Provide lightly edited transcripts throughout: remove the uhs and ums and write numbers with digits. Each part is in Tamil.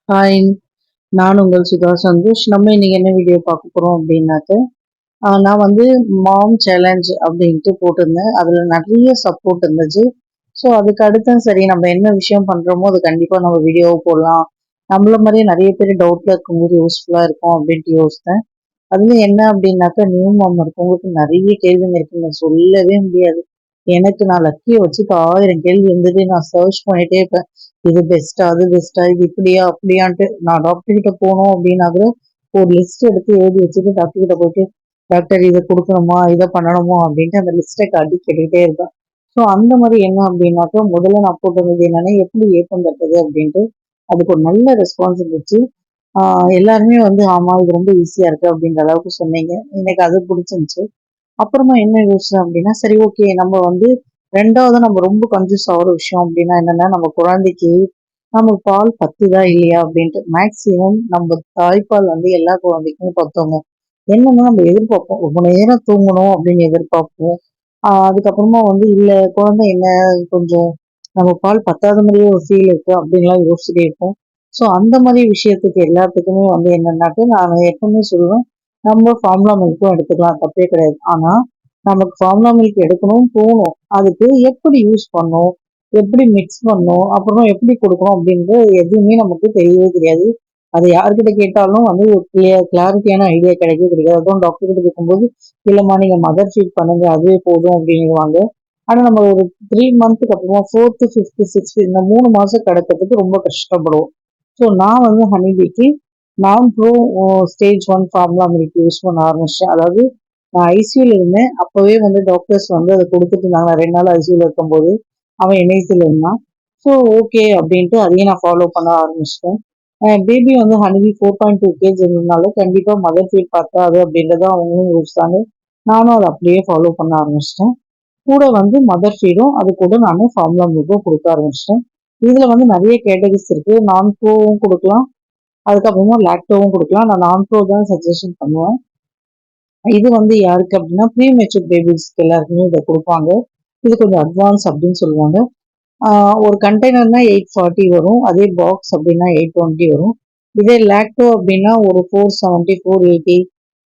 ஹாய், நான் உங்கள் சுதா சந்தோஷ். நம்ம இன்னைக்கு என்ன வீடியோ பார்க்க போறோம் அப்படின்னாக்க, நான் வந்து மாம் சேலஞ்ச் அப்படின்ட்டு போட்டிருந்தேன். அதில நிறைய சப்போர்ட் இருந்துச்சு. ஸோ அதுக்கு அடுத்து சரி நம்ம என்ன விஷயம் பண்றோமோ, அது கண்டிப்பா நம்ம வீடியோவா போடலாம். நம்மள மாரியே நிறைய பேர் டவுட்ல இருக்கும்போது யூஸ்ஃபுல்லா இருக்கும் அப்படின்ட்டு யோசித்தேன். அதுலயும் என்ன அப்படின்னாக்கா, நியூ மாம் இருக்கவங்களுக்கு நிறைய கேள்விங்க இருக்குங்க. சொல்லவே முடியாது. எனக்கு நான் லக்கிய வச்சுட்டு 1000 கேள்வி இருந்தது. நான் சர்ச் பண்ணிட்டே இருப்பேன். இது பெஸ்ட்டா? அது பெஸ்ட்டா? இது இப்படியா? அப்படியான்ட்டு. நான் டாக்டர் கிட்ட போனோம் அப்படின்னா கூட, ஒரு லிஸ்ட் எடுத்து எழுதி வச்சுட்டு டாக்டர் கிட்ட போயிட்டு, டாக்டர் இத குடுக்கணுமா? இத பண்ணணுமா? அப்படின்ட்டு அந்த லிஸ்ட்ட காட்டி கேட்டுக்கிட்டே இருப்பேன். ஸோ அந்த மாரி என்ன அப்படின்னாக்கா, முதல்ல நான் போட்டிருந்தது என்னன்னா, எப்படி ஏப்பம் தட்டுறது அப்படின்ட்டு. அதுக்கு ஒரு நல்ல ரெஸ்பான்ஸ் இருந்துச்சு. ஆ எல்லாருமே வந்து, ஆமா இது ரொம்ப ஈஸியா இருக்கு அப்படின்ற அளவுக்கு சொன்னீங்க. எனக்கு அது புடிச்சிருந்துச்சு. அப்புறமா என்ன யோசிச்சேன் அப்படின்னா, சரி ஓகே நம்ம வந்து 2வது நம்ம ரொம்ப கன்ஃப்யூஸ் ஆகுற விஷயம் அப்படின்னா என்னன்னா, நம்ம குழந்தைக்கு நமக்கு பால் பத்துதா இல்லையா அப்படின்ட்டு. மேக்ஸிமம் நம்ம தாய்ப்பால் வந்து எல்லா குழந்தைக்குமே பத்துங்க. என்னன்னா நம்ம எதிர்பார்ப்போம். ரொம்ப நேரம் தூங்கணும் அப்படின்னு எதிர்பார்ப்போம். அதுக்கப்புறமா வந்து இல்ல குழந்தை என்ன கொஞ்சம் நம்ம பால் பத்தாத மாதிரியே ஒரு ஃபீல் இருக்கு அப்படின்லாம் யோசிச்சுட்டே இருப்போம். ஸோ அந்த மாதிரி விஷயத்துக்கு எல்லாத்துக்குமே வந்து என்னன்னாக்க, நான் எப்பவுமே சொல்லுவேன், நம்ம ஃபார்முலா மில்க்கும் எடுத்துக்கலாம் தப்பே கிடையாது. ஆனா, நமக்கு ஃபார்முலா மில்க் எடுக்கணும்னு தோணும். அதுக்கு எப்படி யூஸ் பண்ணணும்? எப்படி மிக்ஸ் பண்ணணும்? அப்புறமா எப்படி குடுக்கணும்? அப்படின்றது எதுவுமே நமக்கு தெரியவே தெரியாது. அது யார்கிட்ட கேட்டாலும் வந்து ஒரு கிளாரிட்டியான ஐடியா கிடைக்கவே கிடைக்காது. அதுவும் டாக்டர் கிட்ட கேட்கும்போது, இல்லம்மா நீங்க மதர் ஃபீட் பண்ணுங்க. அதுவே போதும் அப்படின்னுவாங்க. ஆனா நம்ம ஒரு 3 மந்த்துக்கு அப்புறமா 4த், 5த், 6த் இந்த 3 மாசம் கடக்கிறதுக்கு ரொம்ப கஷ்டப்படுவோம். ஸோ நான் வந்து ஹனிபிக்கு நான் bro stage 1 formula milk use பண்ண ஆரம்பிச்சேன். அதாவது நான் ஐசியூல இருந்தேன். அப்பவே வந்து டாக்டர்ஸ் வந்து அத குடுத்துட்டு இருந்தாங்க. நான் 2 நாள் ஐசியூல இருக்கும்போது. அவன் என்ஐசியூல இருந்தான். ஸோ ஓகே அப்படின்ட்டு அதையும் நான் ஃபாலோ பண்ண ஆரம்பிச்சுட்டேன். பேபி வந்து ஹனிபி 4.2 கேஜ் இருந்ததுனால கண்டிப்பா மதர் ஃபீட் பத்தாது அப்படின்றத அவங்களும் யோசிச்சாங்க. நானும் அத அப்படியே ஃபாலோ பண்ண ஆரம்பிச்சுட்டேன். கூட வந்து மதர் ஃபீடும் அது கூட நானு ஃபார்முலா மில்க்கும் குடுக்க ஆரம்பிச்சுட்டேன். இதுல வந்து நெறைய கேட்டகரிஸ் இருக்கு. நான் ப்ரோவும் குடுக்கலாம். அதுக்கப்புறமா லாக்டோவும் குடுக்கலாம். நான் நான் ப்ரோ தான் சஜஷன் பண்ணுவேன். இது வந்து யாருக்கு அப்படின்னா, ப்ரீ மெச்சூர் பேபிஸ்க்கு எல்லாருக்குமே இத குடுப்பாங்க. இது கொஞ்சம் அட்வான்ஸ் அப்படின்னு சொல்லுவாங்க. ஆ ஒரு கண்டெய்னர்னா 840 வரும். அதே பாக்ஸ் அப்படின்னா 820 வரும். இதே லாக்டோ அப்படின்னா ஒரு 470, 480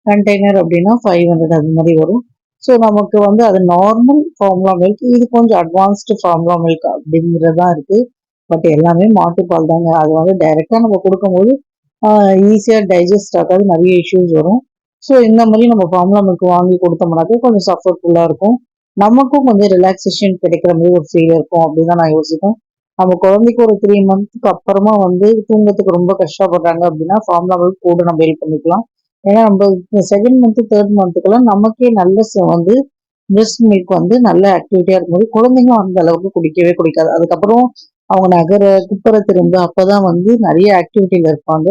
கண்டெய்னர் அப்படின்னா 500 அது மாரி வரும். ஸோ நமக்கு வந்து அது நார்மல் ஃபார்முலா மில்க். இது கொஞ்சம் அட்வான்ஸ்டு ஃபார்முலா மில்க் அப்படிங்கிறது தான் இருக்கு. பட் எல்லாமே மாட்டுப்பால் தாங்க. அது வந்து டைரக்ட்டா நம்ம குடுக்கும்போது ஆ ஈஸியா டைஜஸ்ட் ஆகாது. நெறைய இஷ்யூஸ் வரும். ஸோ இந்த மாரி நம்ம ஃபார்முலா மில்க் வாங்கி குடுத்தோம்னாக்க கொஞ்சம் சப்போர்ட்ஃபுல்லா இருக்கும். நமக்கும் கொஞ்சம் ரிலாக்சேஷன் கிடைக்கிற மாரி ஒரு ஃபீல் இருக்கும் அப்படின்னு தான் நான் யோசிப்பேன். நம்ம குழந்தைக்கு ஒரு 3 மந்த்க்கு அப்புறமா வந்து தூங்கறதுக்கு ரொம்ப கஷ்டப்படுறாங்க அப்படின்னா, ஃபார்முலா மில்க் கூட நம்ம ஹெல்ப் பண்ணிக்கலாம். ஏன்னா நம்ம 2ண்ட் மந்த், 3 மந்த்துக்கெல்லாம் நமக்கே நல்ல வந்து பிரெஸ்ட் மில்க் வந்து நல்ல ஆக்டிவிட்டியா இருக்கும்போது, குழந்தைங்களும் அந்த அளவுக்கு குடிக்கவே குடிக்காது. அதுக்கப்புறம் அவங்க நகர, குப்புற திரும்ப அப்பதான் வந்து நெறைய ஆக்டிவிட்டில இருப்பாங்க.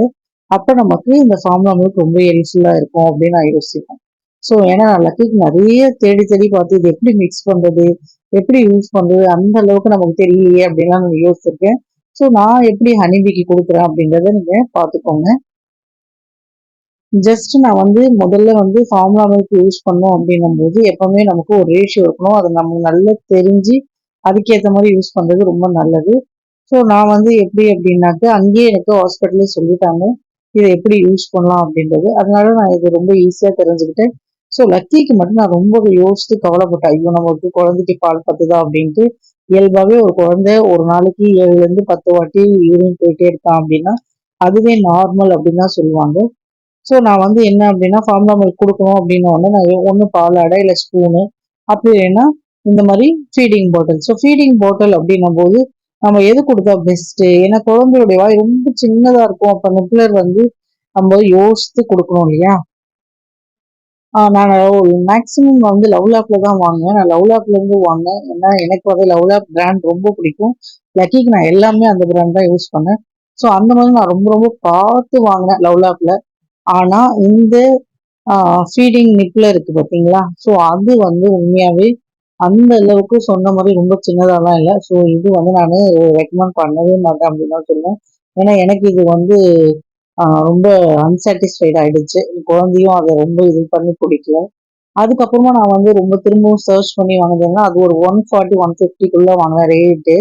அப்ப நமக்கு இந்த ஃபார்முலா மில்க் ரொம்ப ஹெல்ப்ஃபுல்லா இருக்கும் அப்படின்னு நான் யோசிப்பேன். ஸோ ஏன்னா நான் லக்கிக்கு நெறைய தேடி தேடி பார்த்து இது எப்படி மிக்ஸ் பண்றது? எப்படி யூஸ் பண்றது? அந்த அளவுக்கு நமக்கு தெரியலையே அப்படின்லாம் நான் யோசிச்சிருக்கேன். ஸோ நான் எப்படி ஹனிபிக்கு குடுக்குறேன் அப்படின்றத நீங்க பார்த்துக்கோங்க. ஜஸ்ட் நான் வந்து முதல்ல வந்து ஃபார்முலா மில்க் யூஸ் பண்ணோம் அப்படின்னும்போது, எப்பவுமே நமக்கு ஒரு ரேஷியோ இருக்கணும். அது நமக்கு நல்லா தெரிஞ்சு, அதுக்கேத்த மாரி யூஸ் பண்றது ரொம்ப நல்லது. ஸோ நான் வந்து எப்படி அப்படின்னாக்க, அங்கேயே எனக்கு ஹாஸ்பிட்டல்லே சொல்லிட்டாங்க. இத எப்படி யூஸ் பண்ணலாம் அப்படின்றது. அதனால நான் இது ரொம்ப ஈஸியா தெரிஞ்சுக்கிட்டேன். ஸோ லக்கிக்கு மட்டும் நான் ரொம்ப யோசிச்சு கவலைப்பட்டேன். ஐயோ! நமக்கு குழந்தைக்கு பால் பத்துதா அப்படின்ட்டு. இயல்பாவே ஒரு குழந்தை ஒரு நாளைக்கு 7லேருந்து 10 வாட்டி யூரின் போயிட்டே இருக்கான் அப்படின்னா, அதுவே நார்மல் அப்படின்னு தான் சொல்லுவாங்க. ஸோ நான் வந்து என்ன அப்படின்னா, ஃபார்முலா மில்க் குடுக்கணும் அப்படின்ன உடனே நான் ஒண்ணு பாலாடை, இல்ல ஸ்பூனு அப்படி இல்லைன்னா இந்த மாரி feeding bottle. So feeding bottle அப்படின்னும்போது, நம்ம எது குடுத்தா பெஸ்ட்டு? ஏன்னா குழந்தையுடைய வாய் ரொம்ப சின்னதா இருக்கும். அப்ப நிப்ளர் வந்து நம்ம யோசித்து குடுக்கணும் இல்லையா? நான் மேக்ஸிமம் வந்து லவ்லாக்ல தான் வாங்குவேன். நான் லவ்லாக்லேருந்து வாங்கினேன். ஏன்னா எனக்கு வந்து லவ்லாக் பிராண்ட் ரொம்ப பிடிக்கும். லக்கிக்கு நான் எல்லாமே அந்த பிராண்ட் தான் யூஸ் பண்ணேன். ஸோ அந்த மாதிரி நான் ரொம்ப ரொம்ப பார்த்து வாங்கினேன் லவ்லாக்ல. ஆனா இந்த ஆ ஃபீடிங் நிப்ல இருக்கு பார்த்தீங்களா? ஸோ அது வந்து உண்மையாவே அந்த அளவுக்கு சொன்ன மாரி ரொம்ப சின்னதாலாம் இல்ல. ஸோ இது வந்து நானு ரெக்கமெண்ட் பண்ணவே மாட்டேன் அப்படின்னு தான் சொல்லுவேன். ஏன்னா எனக்கு இது வந்து ரொம்ப அன்சாட்டிஸ்ஃபைட் ஆயிடுச்சு. குழந்தையும் அத ரொம்ப இது பண்ணி குடிக்கல. அதுக்கப்புறமா நான் வந்து ரொம்ப திரும்பவும் சர்ச் பண்ணி வாங்குனதுன்னா, அது ஒரு 140, 150க்குள்ள வாங்குன ரேட்டு.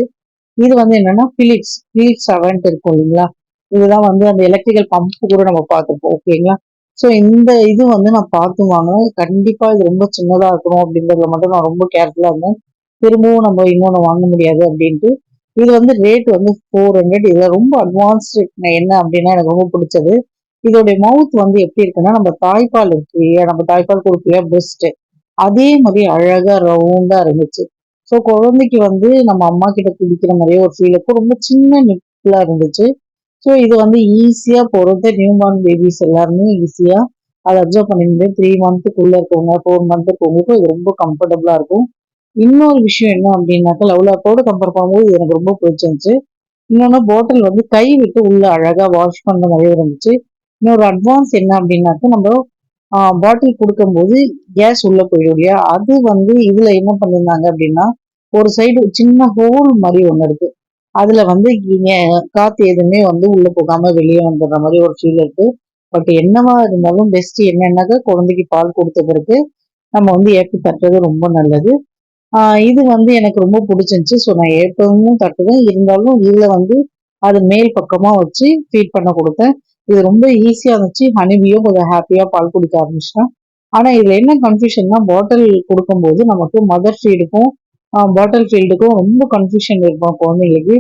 இது வந்து என்னன்னா பிலிப்ஸ் அவன்ட் இருக்கும் இல்லைங்களா? இதுதான் வந்து அந்த எலக்ட்ரிக்கல் பம்ப் கூட நம்ம பார்த்துப்போம். ஓகேங்களா? ஸோ இந்த இது வந்து நான் பார்த்து வாங்கினேன். கண்டிப்பா இது ரொம்ப சின்னதா இருக்கணும் அப்படின்றதுல மட்டும் நான் ரொம்ப கேர்ஃபுல்லா இருந்தேன். திரும்பவும் நம்ம இன்னொன்னு வாங்க முடியாது அப்படின்ட்டு. இது வந்து ரேட் வந்து 400. இதுல ரொம்ப அட்வான்ஸ்டு என்ன அப்படின்னா எனக்கு ரொம்ப பிடிச்சது. இதோடைய மவுத் வந்து எப்படி இருக்குன்னா, நம்ம தாய்ப்பால் இருக்கு இல்லையா? நம்ம தாய்ப்பால் குடுக்கு இல்லையா? பிரெஸ்ட். அதே மாதிரி அழகா ரவுண்டா இருந்துச்சு. ஸோ குழந்தைக்கு வந்து நம்ம அம்மா கிட்ட குடிக்கிற மாதிரியே ஒரு ஃபீல் இருக்கும். ரொம்ப சின்ன நிப்பிளா இருந்துச்சு. ஸோ இது வந்து ஈஸியா போறது நியூபார்ன் பேபிஸ் எல்லாருமே ஈஸியா அதை அப்சர்வ் பண்ணிட்டு 3 மந்த்துக்குள்ள இருக்கவங்க 4 மந்த் இருக்கவங்களுக்கும் இது ரொம்ப கம்ஃபர்டபுளா இருக்கும். இன்னொரு விஷயம் என்ன அப்படின்னாக்கா லவ்லாக்கோட கம்பேர் பண்ணும்போது இது எனக்கு ரொம்ப பிடிச்சிருந்துச்சு. இன்னொன்னு பாட்டில் வந்து கை விட்டு உள்ள அழகா வாஷ் பண்ற மாதிரியே இருந்துச்சு. இன்னொரு அட்வான்ஸ் என்ன அப்படின்னாக்கா நம்ம பாட்டில் கொடுக்கும்போது கேஸ் உள்ள போயிடும் இல்லையா? அது வந்து இதுல என்ன பண்ணியிருந்தாங்க அப்படின்னா ஒரு சைடு சின்ன ஹோல் மாதிரி ஒண்ணு இருக்கு. அதுல வந்து காத்து எதுவுமே வந்து உள்ள போகாம வெளியே வந்துடுற மாதிரி ஒரு ஃபீல் இருக்கு. பட் என்னவா இருந்தாலும் பெஸ்ட் என்னன்னாக்கா குழந்தைக்கு பால் கொடுத்த பிறகு நம்ம வந்து ஏப்பி தட்டுறது ரொம்ப நல்லது. இது வந்து எனக்கு ரொம்ப பிடிச்சிருந்துச்சு. ஸோ நான் எப்பவும் தட்டுவேன். இருந்தாலும் இதுல வந்து அது மேல் பக்கமா வச்சு ஃபீட் பண்ண கொடுத்தேன். இது ரொம்ப ஈஸியா இருந்துச்சு. ஹனிபியும் கொஞ்சம் ஹாப்பியா பால் குடிக்க ஆரம்பிச்சிட்டான். ஆனா இதுல என்ன கன்ஃபியூஷன்னா பாட்டில் கொடுக்கும்போது நமக்கு மதர் ஃபீடுக்கும் பாட்டில் ஃபீல்டுக்கும் ரொம்ப கன்ஃபியூஷன் இருக்கும் குழந்தைங்களுக்கு.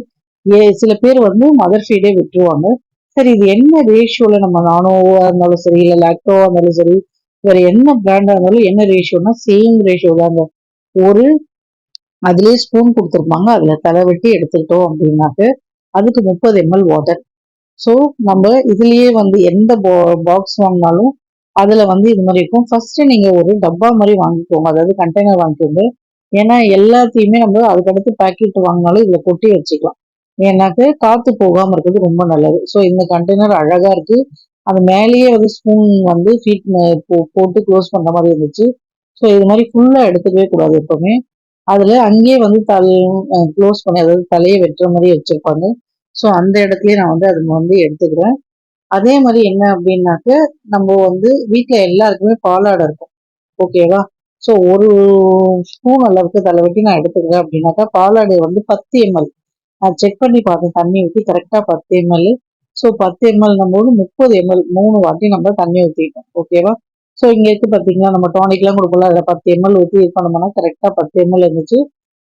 சில பேர் வந்து மதர் ஃபீடே விட்டுருவாங்க. சரி இது என்ன ரேஷியோல நம்ம நானோவா இருந்தாலும் சரி, இல்ல லாக்டோவா இருந்தாலும் சரி, வேற என்ன பிராண்டா இருந்தாலும் என்ன ரேஷியோனா சேம் ரேஷியோ தாங்க. ஒரு அதுலயே ஸ்பூன் கொடுத்துருப்பாங்க. அதுல தலை வெட்டி எடுத்துக்கிட்டோம் அப்படின்னாக்க அதுக்கு 30 ml வாட்டர். ஸோ நம்ம இதுலயே வந்து எந்த பாக்ஸ் வாங்கினாலும் அதுல வந்து இது மாதிரி இருக்கும். ஃபர்ஸ்ட் நீங்க ஒரு டப்பா மாதிரி வாங்கிக்கோங்க. அதாவது கண்டெய்னர் வாங்கிக்கோங்க. ஏன்னா எல்லாத்தையுமே நம்ம அதுக்கடுத்து பாக்கெட் வாங்கினாலும் இதுல கொட்டி வச்சுக்கலாம். ஏன்னாக்க காத்து போகாம இருக்கிறது ரொம்ப நல்லது. ஸோ இந்த கண்டெய்னர் அழகா இருக்கு. அது மேலேயே வந்து ஸ்பூன் வந்து ஃபீட் போட்டு க்ளோஸ் பண்ற மாதிரி இருந்துச்சு. ஸோ இது மாதிரி ஃபுல்லா எடுத்துக்கவே கூடாது எப்பவுமே. அதுல அங்கேயே வந்து க்ளோஸ் பண்ணி அதாவது தலையை வெட்டுற மாதிரி வச்சிருப்பாங்க. ஸோ அந்த இடத்துலயே நான் வந்து அது வந்து எடுத்துக்கிறேன். அதே மாதிரி என்ன அப்படின்னாக்க நம்ம வந்து வீட்ல எல்லாருக்குமே பாலாடை இருக்கும். ஓகேவா? ஸோ ஒரு ஸ்பூன் அளவுக்கு தலைவெட்டி நான் எடுத்துக்கிறேன் அப்படின்னாக்கா பாலாடை வந்து 10 ml. நான் செக் பண்ணி பார்த்தேன் தண்ணி ஊற்றி கரெக்டாக 10 ml. ஸோ 10 ml போது 30 ml 3 வாட்டி நம்ம தண்ணி ஊற்றிட்டோம். ஓகேவா? ஸோ இங்கே இருக்கு பார்த்தீங்களா நம்ம டானிக்லாம் கொடுக்கல அதில் 10 ml ஊற்றி இது பண்ணோம்னா கரெக்டாக 10 ml இருந்துச்சு.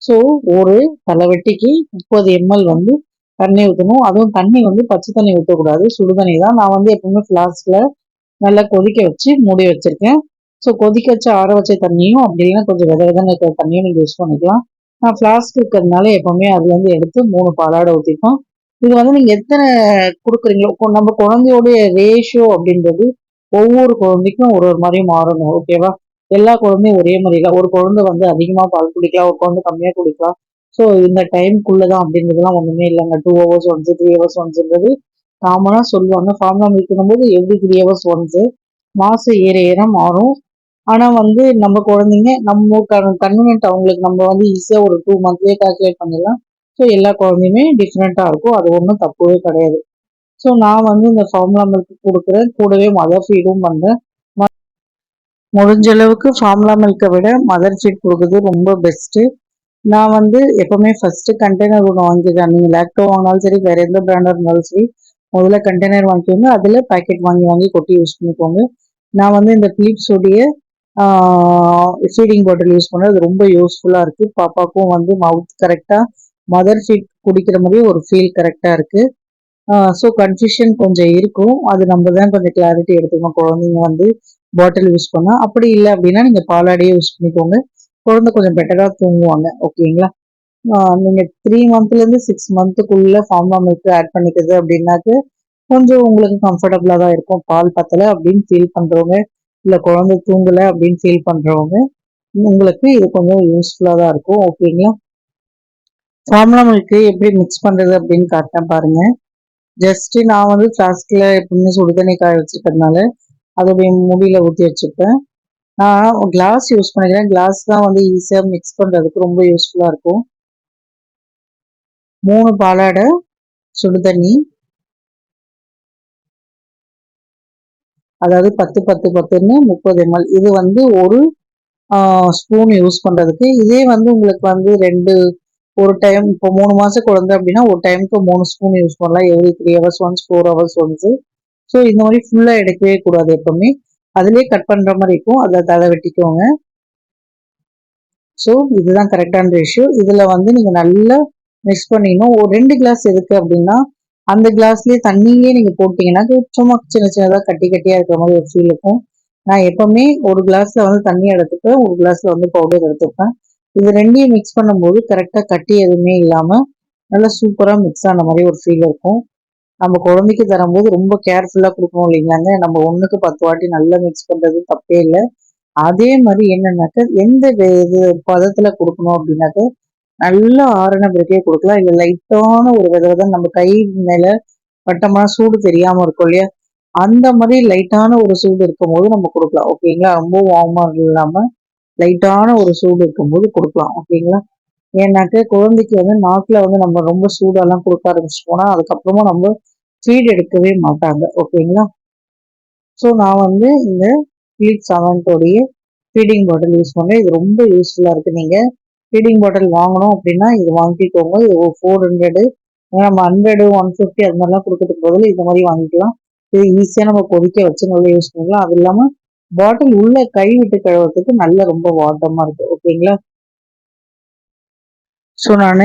ஸோ ஒரு தலைவெட்டிக்கு 30 ml வந்து தண்ணி ஊற்றணும். அதுவும் தண்ணி வந்து பச்சை தண்ணி ஊற்றக்கூடாது. சுடு தண்ணி தான். நான் வந்து எப்பவுமே ஃப்ளாஸ்க்ல நல்லா கொதிக்க வச்சு மூடி வச்சிருக்கேன். ஸோ கொதிக்க வச்சு ஆற வச்ச தண்ணியும் அப்படி இல்லைன்னா கொஞ்சம் வித விதன்னு இருக்கிற தண்ணியும் நீங்கள் யூஸ் பண்ணிக்கலாம். நான் ஃப்ளாஸ்க் இருக்கிறதுனால எப்பவுமே அதுலேருந்து எடுத்து 3 பாலாடை ஊற்றிப்போம். இது வந்து நீங்கள் எத்தனை கொடுக்குறீங்களோ நம்ம குழந்தையோடைய ரேஷியோ அப்படின்றது ஒவ்வொரு குழந்தைக்கும் ஒரு ஒரு மாதிரி மாறுங்க. ஓகேவா? எல்லா குழந்தையும் ஒரே மாதிரி இல்லை. ஒரு குழந்தை வந்து அதிகமாக பால் குடிக்கலாம், ஒரு குழந்தை கம்மியாக குடிக்கலாம். ஸோ இந்த டைம்குள்ளதான் அப்படின்றதுலாம் ஒண்ணுமே இல்லைங்க. 2 hours ஒன்ஸ் 3 hours ஒன்ஸ்ன்றது காமனா சொல்லுவாங்க. ஃபார்முலா மில்க்னும் போது எவ்ரி 3 hours ஒன்ஸ் மாசம் ஏற ஏற மாறும். ஆனா வந்து நம்ம குழந்தைங்க நம்ம கன்வீனியன்ட் அவங்களுக்கு நம்ம வந்து ஈஸியா ஒரு 2 மந்த்லயே கால்குலேட் பண்ணிடலாம். ஸோ எல்லா குழந்தையுமே டிஃப்ரெண்டா இருக்கும். அது ஒன்றும் தப்புவே கிடையாது. ஸோ நான் வந்து இந்த ஃபார்முலா மில்க் கொடுக்குறேன். கூடவே மதர் ஃபீடும் பண்றேன். முடிஞ்ச அளவுக்கு ஃபார்முலா மில்க்கை விட மதர் ஃபீட் கொடுக்குறது ரொம்ப பெஸ்ட்டு. நான் வந்து எப்பவுமே ஃபர்ஸ்ட் கண்டெய்னர் ஒன்று வாங்கிக்கிறேன். நீங்கள் லாக்டோ வாங்கினாலும் சரி வேற எந்த பிராண்டாக இருந்தாலும் சரி முதல்ல கண்டெய்னர் வாங்கிக்கோங்க. அதில் பேக்கெட் வாங்கி வாங்கி கொட்டி யூஸ் பண்ணிக்கோங்க. நான் வந்து இந்த பிலிப்ஸ் உடைய ஃபீடிங் பாட்டில் யூஸ் பண்ணேன். அது ரொம்ப யூஸ்ஃபுல்லாக இருக்குது. பாப்பாவுக்கும் வந்து மவுத் கரெக்டாக மதர் ஃபீட் குடிக்கிற மாதிரி ஒரு ஃபீல் கரெக்டாக இருக்குது. ஸோ கன்ஃபியூஷன் கொஞ்சம் இருக்கும். அது நம்ம தான் கொஞ்சம் கிளாரிட்டி எடுத்துக்கணும் குழந்தைங்க வந்து பாட்டில் யூஸ் பண்ணால். அப்படி இல்லை அப்படின்னா நீங்கள் பாலாடையே யூஸ் பண்ணிக்கோங்க. குழந்தை கொஞ்சம் பெட்டராக தூங்குவாங்க. ஓகேங்களா? நீங்க 3 மந்த்லேருந்து 6 மந்த்துக்குள்ள ஃபார்முலா மில்க் ஆட் பண்ணிக்கிறது அப்படின்னாக்க கொஞ்சம் உங்களுக்கு கம்ஃபர்டபுளா தான் இருக்கும். பால் பத்தல அப்படின்னு ஃபீல் பண்றவங்க, இல்ல குழந்தை தூங்கல அப்படின்னு ஃபீல் பண்றவங்க, உங்களுக்கு இது கொஞ்சம் யூஸ்ஃபுல்லா தான் இருக்கும். ஓகேங்களா? ஃபார்முலா மில்க் எப்படி மிக்ஸ் பண்றது அப்படின்னு காட்டுறேன் பாருங்க. ஜஸ்ட் நான் வந்து ஃப்ளாஸ்க்ல எப்பவுமே சுடு தண்ணி காய வச்சிருக்கிறதுனால அதோடைய மூடியில ஊற்றி வச்சுப்பேன். நான் கிளாஸ் யூஸ் பண்ணிக்கிறேன். கிளாஸ் தான் வந்து ஈஸியா மிக்ஸ் பண்றதுக்கு ரொம்ப யூஸ்ஃபுல்லா இருக்கும். 3 பாலாடை சுடு தண்ணி, அதாவது 10 10 10ன்னு 30 ml. இது வந்து ஒரு ஸ்பூன் யூஸ் பண்றதுக்கு. இதே வந்து உங்களுக்கு வந்து 2 ஒரு டைம் இப்போ 3 மாச குழந்தை அப்படின்னா ஒரு டைமுக்கு 3 ஸ்பூன் யூஸ் பண்ணலாம். Every 3 hours once, 4 hours once. So இந்த மாதிரி ஃபுல்லா எடுக்கவே கூடாது எப்பவுமே. அதிலேயே கட் பண்ற மாதிரி இருக்கும். அதை தலை வெட்டிக்கோங்க. ஸோ இதுதான் கரெக்டான ரேஷியோ. இதுல வந்து நீங்க நல்லா மிக்ஸ் பண்ணிடணும். ஒரு 2 கிளாஸ் எதுக்கு அப்படின்னா, அந்த கிளாஸ்லயே தண்ணியே நீங்க போட்டீங்கன்னா சும்மா சின்ன சின்னதா கட்டி கட்டியா இருக்கிற மாதிரி ஒரு ஃபீல் இருக்கும். நான் எப்பவுமே ஒரு கிளாஸ்ல வந்து தண்ணி எடுத்துப்பேன், ஒரு கிளாஸ்ல வந்து பவுடர் எடுத்துப்பேன். இது ரெண்டையும் மிக்ஸ் பண்ணும்போது கரெக்டா கட்டி எதுவுமே இல்லாம நல்லா சூப்பரா மிக்ஸ் ஆன மாதிரி ஒரு ஃபீல் இருக்கும். நம்ம குழந்தைக்கு தரும்போது ரொம்ப கேர்ஃபுல்லா கொடுக்கணும் இல்லைங்களாங்க. நம்ம 1க்கு 10 வாட்டி நல்லா மிக்ஸ் பண்றது தப்பே இல்லை. அதே மாதிரி என்னன்னாக்க எந்த இது பதத்துல கொடுக்கணும் அப்படின்னாக்க நல்லா ஆறின பிறகே கொடுக்கலாம். இல்ல லைட்டான ஒரு விதம் நம்ம கை மேல வட்டமா சூடு தெரியாம இருக்கும் இல்லையா, அந்த மாதிரி லைட்டான ஒரு சூடு இருக்கும்போது நம்ம கொடுக்கலாம். ஓகேங்களா. ரொம்ப வார்மா இல்லாம லைட்டான ஒரு சூடு இருக்கும்போது கொடுக்கலாம். ஓகேங்களா. ஏன்னாக்க குழந்தைக்கு வந்து நாக்குல வந்து நம்ம ரொம்ப சூடெல்லாம் கொடுக்க ஆரம்பிச்சிட்டோம்னா அதுக்கப்புறமா நம்ம ஃபீட் எடுக்கவே மாட்டாங்க. ஓகேங்களா. ஸோ நான் வந்து இந்த ஃபீட் செவன்ட்டோடைய ஃபீடிங் பாட்டில் யூஸ் பண்ணுறேன். இது ரொம்ப யூஸ்ஃபுல்லாக இருக்குது. நீங்கள் ஃபீடிங் பாட்டில் வாங்கணும் அப்படின்னா இது வாங்கிக்கோங்க. இது 400, நம்ம 100, 150 அது மாதிரிலாம் கொடுக்கறதுக்கு பதில் இந்த மாதிரி வாங்கிக்கலாம். இது ஈஸியாக நம்ம கொதிக்க வச்சு நல்லா யூஸ் பண்ணிக்கலாம். அது இல்லாமல் பாட்டில் உள்ள கை விட்டு கழுவுறதுக்கு நல்ல ரொம்ப வாட்டமாக இருக்குது. ஓகேங்களா. ஸோ நான்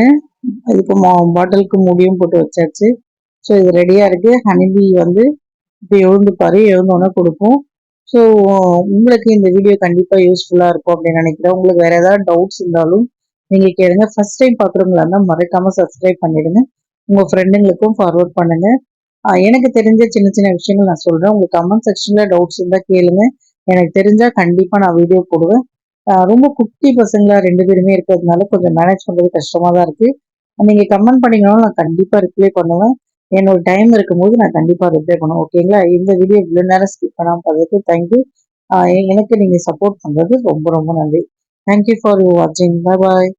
இப்போ பாட்டிலுக்கு முடியும் போட்டு வச்சாச்சு. ஸோ இது ரெடியாக இருக்குது. ஹனிபி வந்து இப்போ எழுந்துப்பாரு, எழுந்தோன்னே கொடுப்போம். ஸோ உங்களுக்கு இந்த வீடியோ கண்டிப்பாக யூஸ்ஃபுல்லாக இருக்கும் அப்படின்னு நினைக்கிறேன். உங்களுக்கு வேறு ஏதாவது டவுட்ஸ் இருந்தாலும் நீங்கள் கேளுங்க. ஃபர்ஸ்ட் டைம் பார்க்குறவங்களா இருந்தால் மறக்காமல் சப்ஸ்கிரைப் பண்ணிடுங்க. உங்கள் ஃப்ரெண்டுங்களுக்கும் ஃபார்வர்ட் பண்ணுங்க. எனக்கு தெரிஞ்ச சின்ன சின்ன விஷயங்கள் நான் சொல்கிறேன். உங்களுக்கு கமெண்ட் செக்ஷனில் டவுட்ஸ் இருந்தால் கேளுங்க. எனக்கு தெரிஞ்சால் கண்டிப்பாக நான் வீடியோ போடுவேன். ரொம்ப குட்டி பசங்களா 2 பேருமே இருக்கிறதுனால கொஞ்சம் மேனேஜ் பண்ணுறது கஷ்டமாக தான் இருக்குது. நீங்கள் கமெண்ட் பண்ணீங்கனாலும் நான் கண்டிப்பாக ரிப்ளை பண்ணுவேன். என்னோட டைம் இருக்கும்போது நான் கண்டிப்பாக ரிப்ளை பண்ணுவேன். ஓகேங்களா. இந்த வீடியோ இவ்வளோ நேரம் ஸ்கிப் பண்ணாமல் பார்த்ததுக்கு தேங்க்யூ. எனக்கு நீங்கள் சப்போர்ட் பண்ணுறது ரொம்ப ரொம்ப நன்றி. தேங்க்யூ ஃபார் யூ வாட்சிங். பாய் பாய்.